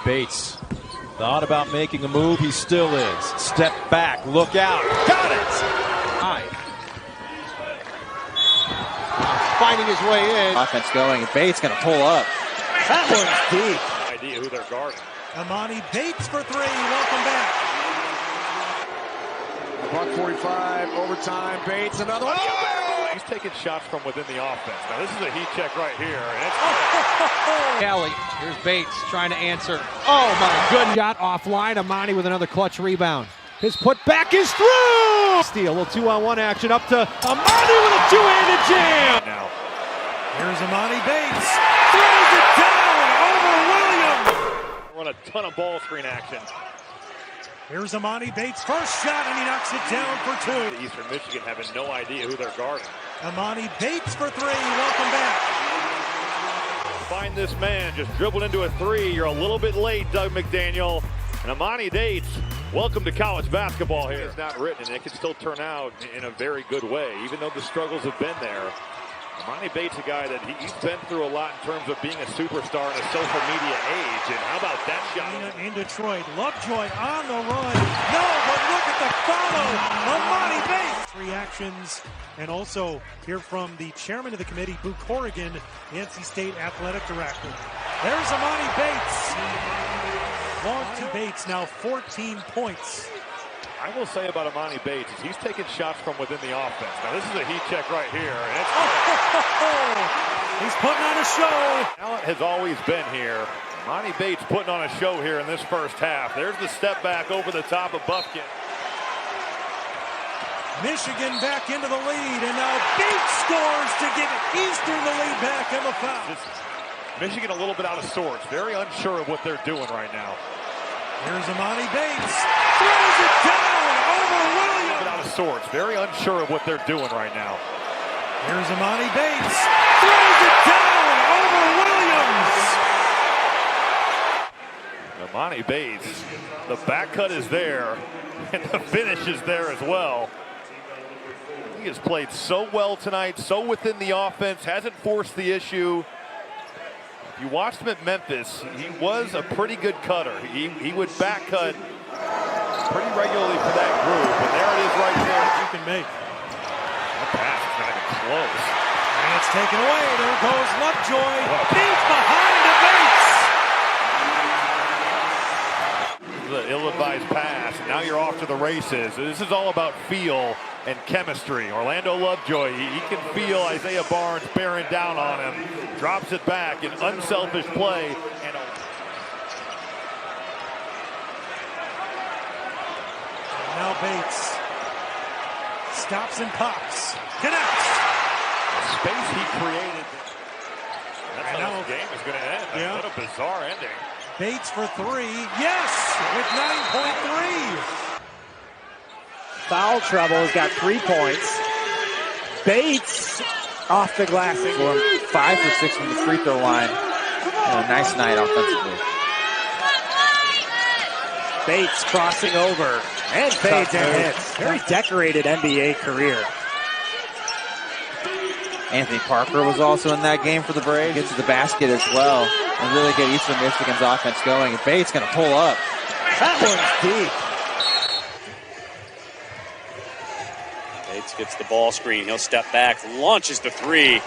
Bates thought about making a move. He still is. Step back. Look out. Got it. Finding his way in. Offense going. Bates going to pull up. That one's deep. Idea who they're guarding. Emoni Bates for three. Welcome back. $1:45 overtime. Bates another one. Oh! He's taking shots from within the offense. Now this is a heat check right here. And it's Kelly, here's Bates trying to answer. Oh my goodness. Shot offline. Emoni with another clutch rebound. His putback is through. Steal. A little 2-on-1 action up to Emoni with a two-handed jam. now. Here's Emoni Bates. Throws it down over Williams. Run a ton of ball screen action. Here's Emoni Bates' first shot, and he knocks it down for two. Eastern Michigan having no idea who they're guarding. Emoni Bates for three. Welcome back. Find this man, just dribbled into a three. You're a little bit late, Doug McDaniel. And Emoni Bates, welcome to college basketball here. It's not written, and it can still turn out in a very good way, even though the struggles have been there. Emoni Bates, a guy that he's been through a lot in terms of being a superstar in a social media age. And how about that shot? In Detroit, Lovejoy on the run. No, but look at the follow. Emoni Bates. Reactions, and also hear from the chairman of the committee, Boo Corrigan, the NC State athletic director. There's Emoni Bates. Long to Bates, now 14 points. I will say about Emoni Bates is he's taking shots from within the offense. Now this is a heat check right here. And it's he's putting on a show. Talent has always been here. Emoni Bates putting on a show here in this first half. There's the step back over the top of Buffkin. Michigan back into the lead, and now Bates scores to give Eastern the lead back in the foul. Michigan a little bit out of sorts, very unsure of what they're doing right now. Here's Emoni Bates, throws it down over Williams. Out of sorts, very unsure of what they're doing right now. Here's Emoni Bates, throws it down over Williams. Emoni Bates, the back cut is there, and the finish is there as well. He has played so well tonight, so within the offense, hasn't forced the issue. You watched him at Memphis, he was a pretty good cutter. He would back cut pretty regularly for that group, and there it is right there. You can make. That pass is not even close. And it's taken away. There goes Lovejoy. Deep behind the base. The ill-advised pass. Now you're off to the races. This is all about feel and chemistry. Orlando Lovejoy, he can feel Isaiah Barnes bearing down on him. Drops it back in unselfish play. And now Bates stops and pops. Connects. The space he created. That's how this game is going to end. Yeah. What a bizarre ending. Bates for three. Yes, with 9.3. Foul trouble. Has got 3 points. Bates off the glass. 5 for 6 from the free throw line. And a nice night offensively. Bates crossing over. And fades and hits. Very decorated NBA career. Anthony Parker was also in that game for the Braves. Gets to the basket as well. And really get Eastern Michigan's offense going. And Bates going to pull up. That one's deep. Bates gets the ball screen. He'll step back, launches the three.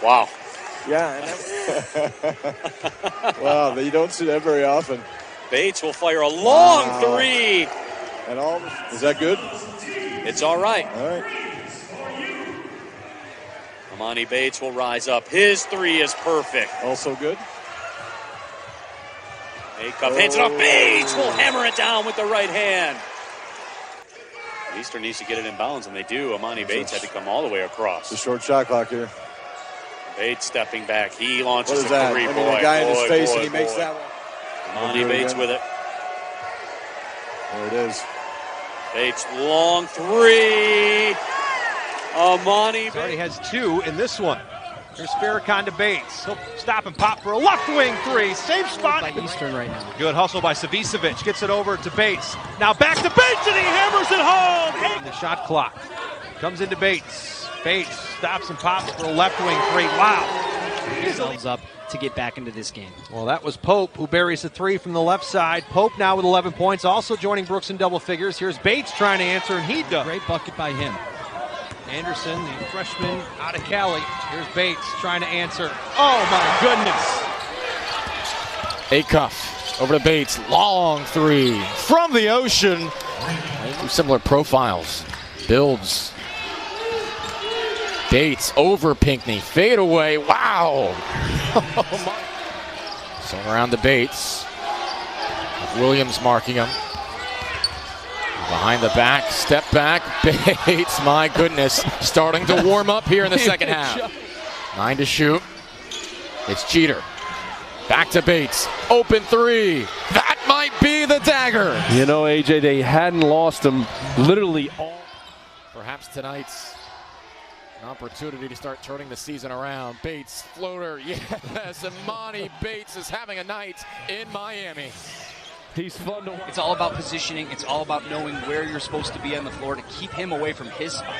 Wow. Yeah. Wow, you don't see that very often. Bates will fire a long three. And all is that good? It's all right. All right. Emoni Bates will rise up. His three is perfect. Also good. A-Cup hands it off. Bates will hammer it down with the right hand. Eastern needs to get it in bounds, and they do. Emoni Bates had to come all the way across. It's a short shot clock here. Bates stepping back. He launches What is a that? three. I mean, a guy in his face, and he makes that one. Emoni Bates with it. There it is. Bates, long three. Emoni Already Bates. has 2 in this one. Here's Farrakhan to Bates. He'll stop and pop for a left wing three. Safe spot. By Eastern right now. Good hustle by Savicevic. Gets it over to Bates. Now back to Bates, and he hammers it home. The shot clock comes into Bates. Bates stops and pops for a left wing three. Wow. He's themselves up to get back into this game. Well, that was Pope, who buries the three from the left side. Pope now with 11 points, also joining Brooks in double figures. Here's Bates trying to answer, and he does. Great bucket by him. Anderson, the freshman out of Cali. Here's Bates trying to answer. Oh, my goodness. Acuff over to Bates. Long three from the ocean. Two similar profiles. Builds. Bates over Pinckney. Fade away. Wow. So around to Bates. Williams marking him. Behind the back, step back, Bates, my goodness, starting to warm up here in the second half. 9 to shoot. It's Jeter. Back to Bates. Open three. That might be the dagger. You know, AJ, they hadn't lost him literally all. Perhaps tonight's an opportunity to start turning the season around. Bates, floater, yes. Emoni Bates is having a night in Miami. He's fun to watch. It's all about positioning. It's all about knowing where you're supposed to be on the floor to keep him away from his spot.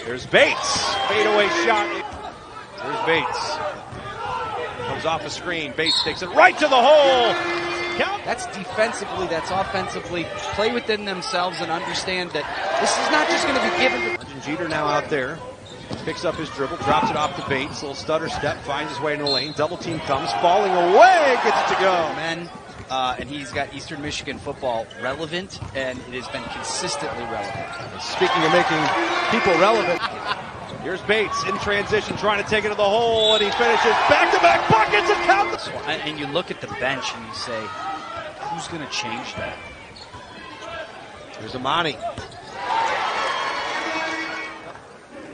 There's Bates. Fadeaway shot. There's Bates. Comes off a screen. Bates takes it right to the hole. Count. That's defensively. That's offensively. Play within themselves and understand that this is not just going to be given to... Jeter now out there. Picks up his dribble, drops it off to Bates. Little stutter step, finds his way into the lane. Double team comes, falling away, gets it to go. Men. And he's got Eastern Michigan football relevant, and it has been consistently relevant. Speaking of making people relevant, here's Bates in transition, trying to take it to the hole, and he finishes back-to-back buckets and counts. And you look at the bench and you say, who's going to change that? Here's Emoni.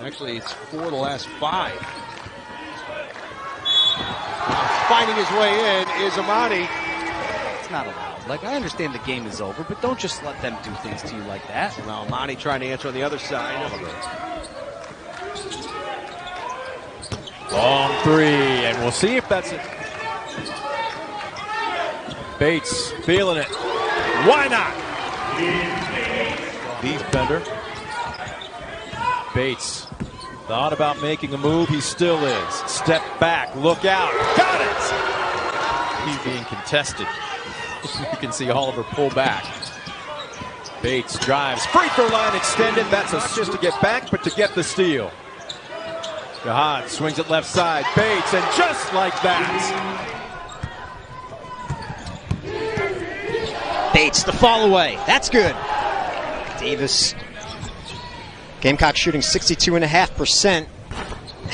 Actually, it's 4 of the last 5. Finding his way in is Emoni. Not allowed. Like, I understand the game is over, but don't just let them do things to you like that. So now Emoni trying to answer on the other side. Long three, and we'll see if that's it. Bates feeling it. Why not? Beef bender. Bates thought about making a move. He still is. Step back. Look out. Got it. He's being contested. You can see Oliver pull back. Bates drives. Free throw line extended. That's just to get back, but to get the steal. Jahad swings it left side. Bates, and just like that. Bates, the fall away. That's good. Davis. Gamecock shooting 62.5%.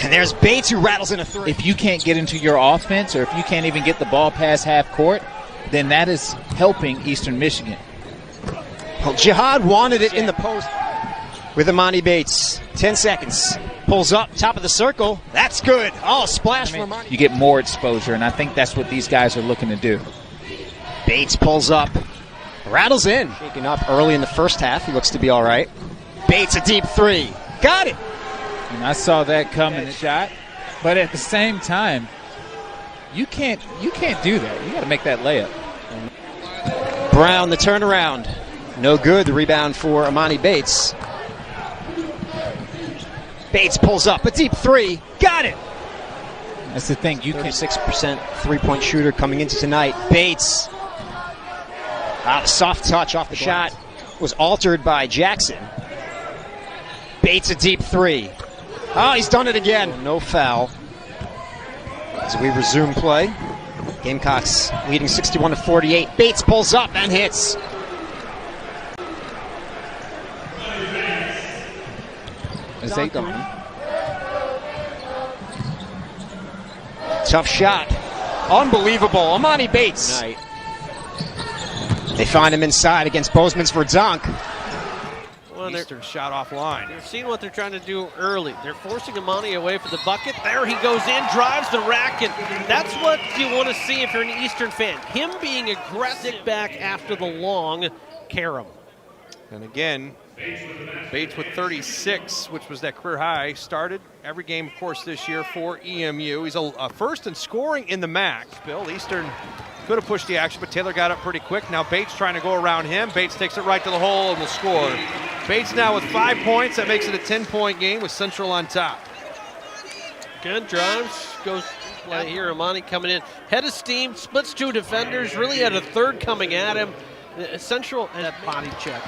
And there's Bates who rattles in a three. If you can't get into your offense, or if you can't even get the ball past half court, then that is helping Eastern Michigan. Well, Jihad wanted it in the post with Emoni Bates. 10 seconds. Pulls up, top of the circle. That's good. Oh, splash for Emoni. You get more exposure, and I think that's what these guys are looking to do. Bates pulls up. Rattles in. Shaken up early in the first half. He looks to be all right. Bates, a deep three. Got it. And I saw that coming, the shot. But at the same time, you can't do that. You got to make that layup. Brown, the turnaround. No good. The rebound for Emoni Bates. Bates pulls up. A deep three. Got it. That's the thing. You 36% three-point shooter coming into tonight. Bates. The soft touch off the shot was altered by Jackson. Bates, a deep three. Oh, he's done it again. No foul. As we resume play, Gamecocks leading 61-48. Bates pulls up and hits. As they go. Tough shot. Unbelievable. Emoni Bates. They find him inside against Bozeman's for dunk. Eastern shot offline. They're seeing what they're trying to do early. They're forcing Emoni away from the bucket. There he goes in, drives the rack, and that's what you want to see if you're an Eastern fan. Him being aggressive back after the long carom. And again, Bates with 36, which was that career high. Started every game, of course, this year for EMU. He's a first in scoring in the MAC. Bill, Eastern could have pushed the action, but Taylor got up pretty quick. Now Bates trying to go around him. Bates takes it right to the hole and will score. Bates now with 5 points. That makes it a 10-point game with Central on top. Again, drives, goes play here. Emoni coming in, head of steam, splits 2 defenders, really had a third coming at him. Central and that body check.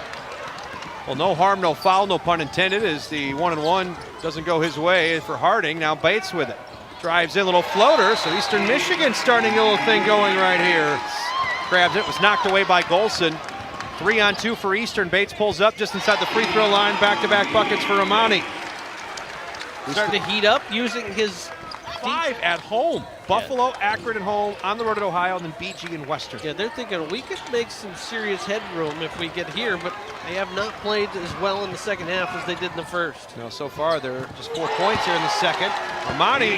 Well, no harm, no foul, no pun intended, as the 1-and-1 doesn't go his way for Harding. Now Bates with it. Drives in, little floater, so Eastern Michigan starting a little thing going right here. Grabs it, was knocked away by Golson. 3-on-2 for Eastern. Bates pulls up just inside the free throw line. Back-to-back buckets for Emoni. Starting to heat up using his 5 at home. Buffalo, Akron at home, on the road at Ohio, and then BG and Western. Yeah, they're thinking we could make some serious headroom if we get here, but they have not played as well in the second half as they did in the first. No, so far they're just 4 points here in the second. Emoni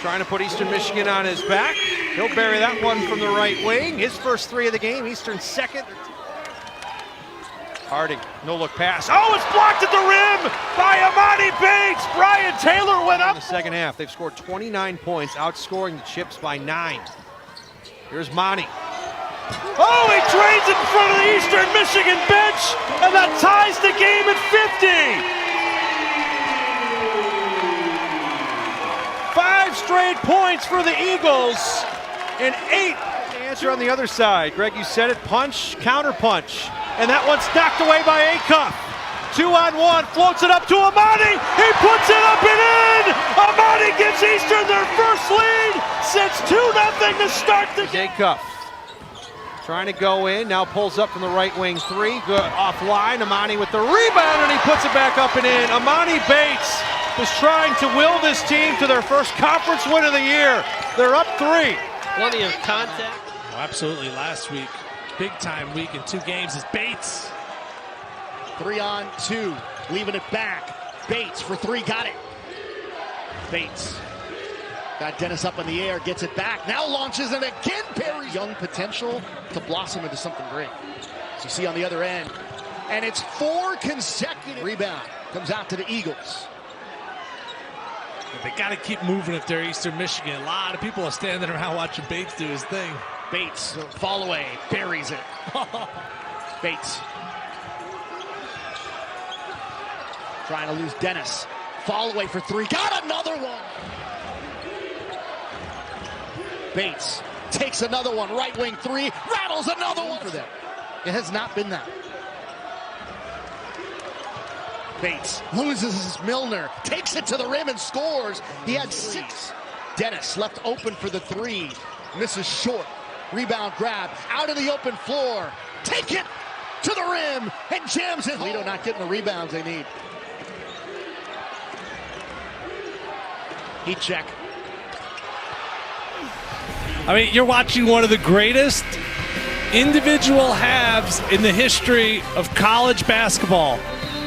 trying to put Eastern Michigan on his back. He'll bury that one from the right wing. His first 3 of the game. Eastern second. Harding, no-look pass. Oh, it's blocked at the rim by Emoni Bates. Brian Taylor went up. In the second half, they've scored 29 points, outscoring the Chips by 9. Here's Monty. Oh, he drains in front of the Eastern Michigan bench, and that ties the game at 50. 5 straight points for the Eagles, and 8. The answer on the other side. Greg, you said it, punch, counter punch. And that one's knocked away by Acuff. 2-on-1, floats it up to Emoni. He puts it up and in. Emoni gives Eastern their first lead since 2-0 to start the game. Acuff trying to go in, now pulls up from the right wing 3. Good offline. Emoni with the rebound, and he puts it back up and in. Emoni Bates is trying to will this team to their first conference win of the year. They're up 3. Plenty of contact. Oh, absolutely. Last week, big time week in 2 games is Bates. 3-on-2, leaving it back. Bates for 3, got it. Bates got Dennis up in the air, gets it back, now launches and again Perry's young potential to blossom into something great. As you see on the other end, and it's 4 consecutive rebound. Comes out to the Eagles. They got to keep moving if they're Eastern Michigan. A lot of people are standing around watching Bates do his thing. Bates, fall away, buries it. Bates. Trying to lose Dennis. Fall away for 3, got another one. Bates takes another one, right wing 3, rattles another one for them. It has not been that. Bates loses Milner, takes it to the rim and scores. He had 6. Dennis left open for the 3, misses short. Rebound grab, out of the open floor. Take it to the rim and jams it. Toledo not getting the rebounds they need. Heat check. I mean, you're watching one of the greatest individual halves in the history of college basketball.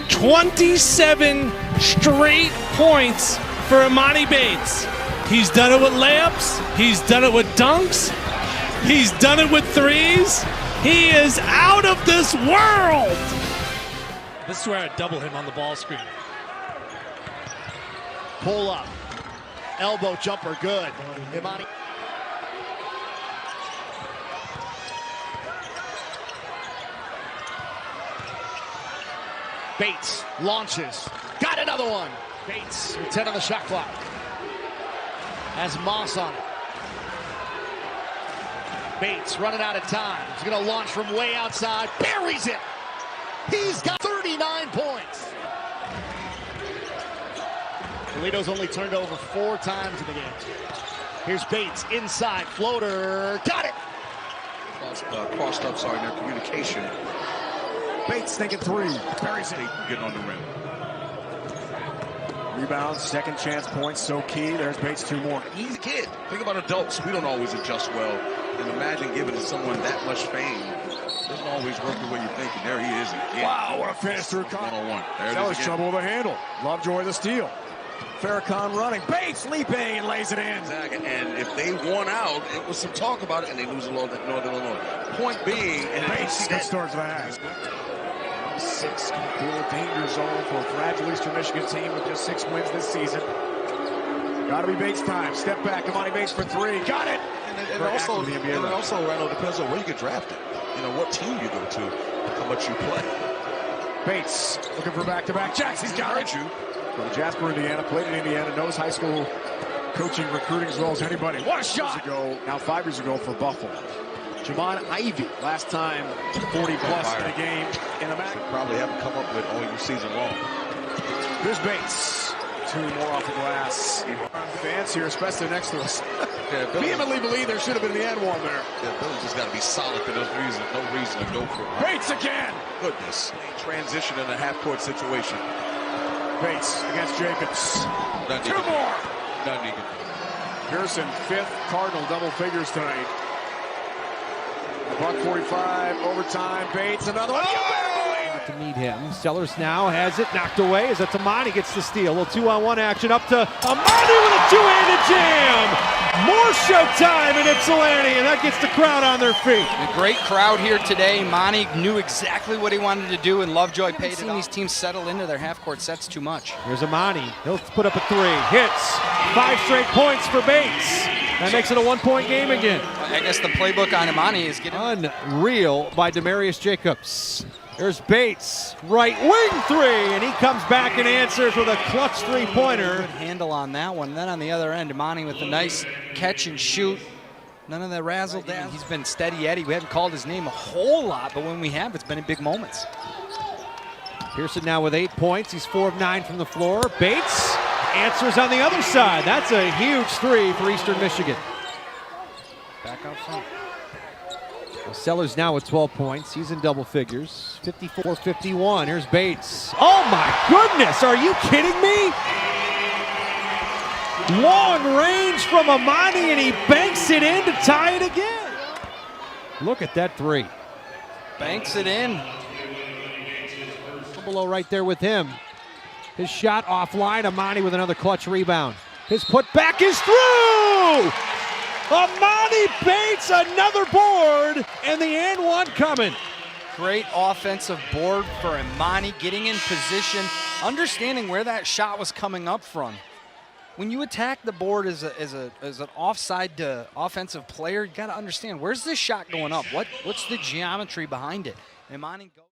27 straight points for Emoni Bates. He's done it with layups. He's done it with dunks. He's done it with 3s. He is out of this world. This is where I double him on the ball screen. Pull up. Elbow jumper, good. Emoni. Bates launches. Got another one. Bates with 10 on the shot clock. Has Moss on it. Bates running out of time. He's going to launch from way outside. Buries it. He's got 39 points. Toledo's only turned over 4 times in the game. Here's Bates inside. Floater. Got it. Crossed up, sorry, their communication. Bates thinking 3. Buries it. Getting on the rim. Rebounds, second chance points, so key. There's Bates, 2 more. He's a kid. Think about adults. We don't always adjust well. And imagine giving to someone that much fame. Doesn't always work the way you think. And there he is again. Wow, what a finish through one-on-one. There that it is was again. trouble with a handle. Lovejoy the steal. Farrakhan running. Bates leaping and lays it in. Exactly. And if they won out, it was some talk about it, and they lose a little bit Northern Illinois. Point being, and Bates good starts the half. 6 can feel a danger zone for a fragile Eastern Michigan team with just 6 wins this season. Got to be Bates time. Step back. Emoni Bates for 3. Got it. And also, Randall, depends on where you get drafted. You know, what team you go to, how much you play. Bates looking for back-to-back. Jackson's got it. For Jasper, Indiana, played in Indiana, knows high school coaching, recruiting as well as anybody. What a shot! Now 5 years ago for Buffalo. Jamon Ivey, last time 40 plus in the game in the match. Probably haven't come up with all your season long. Here's Bates. 2 more off the glass. Fans here, especially next to us. Vehemently believe there should have been the end one there. Yeah, Billy's just got to be solid for those reasons. No reason to go for it. Bates again. Goodness. Transition in a half-court situation. Bates against Jacobs. Nothing 2 more. Nothing he can do. Pearson, 5th Cardinal double figures tonight. Buck 45, overtime. Bates, another one. To meet him. Sellers now has it knocked away as Emoni gets the steal. A little 2-on-1 action up to Emoni with a two-handed jam. More showtime in Ypsilanti, and that gets the crowd on their feet. A great crowd here today. Emoni knew exactly what he wanted to do, and Lovejoy paid it. These teams settle into their half-court sets too much. Here's Emoni. He'll put up a 3. Hits. 5 straight points for Bates. That makes it a 1-point game again. I guess the playbook on Emoni is getting unreal by Demarius Jacobs. There's Bates, right wing 3, and he comes back and answers with a clutch 3-pointer. Good handle on that one. Then on the other end, Emoni with a nice catch and shoot. None of the razzle dazzle. He's been steady Eddie. We haven't called his name a whole lot, but when we have, it's been in big moments. Pearson now with 8 points. He's 4 of 9 from the floor. Bates answers on the other side. That's a huge 3 for Eastern Michigan. Back out front. Sellers now with 12 points. He's in double figures. 54-51. Here's Bates. Oh my goodness, are you kidding me? Long range from Emoni, and he banks it in to tie it again. Look at that 3. Banks it in. Below right there with him. His shot offline. Emoni with another clutch rebound. His putback is through! Emoni Bates, another board, and the and one coming. Great offensive board for Emoni, getting in position, understanding where that shot was coming up from. When you attack the board as an offside to offensive player, you got to understand, where's this shot going up? What's the geometry behind it? Emoni